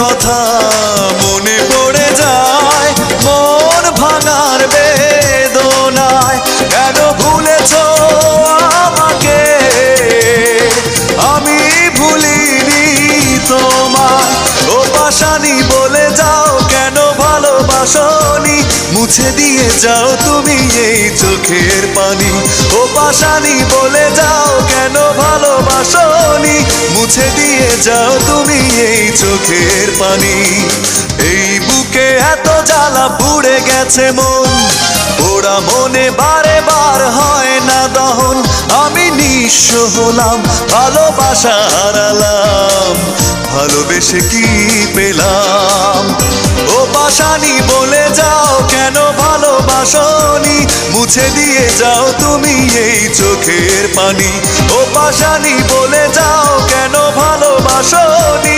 কথা মনে পড়ে যায়, মন ভাঙার বেদনায়। কেন ভুলেছ আমাকে, আমি ভুলিনি তোমায়। ও পাশানি বলে যাও কেন ভালোবাসনি, মুছে দিয়ে যাও তুমি এই চোখের পানি। ও পাশানি বলে যাও কেন ভালোবাসনি, মুছে দিয়ে যাও তুমি এই চোখের পানি। এই বুকে এত জ্বালা পুড়ে গেছে মন, পোড়া মনে বারে বার হয় না দহন। আমি নিঃস্ব হলাম, ভালোবাসা হারালাম, ভালোবেসে কি পেলাম। ও পাশানি বলে যাও কেন ভালোবাসনি, মুছে দিয়ে যাও তুমি এই চোখের পানি। ও পাশানি বলে যাও কেন ভালোবাসনি।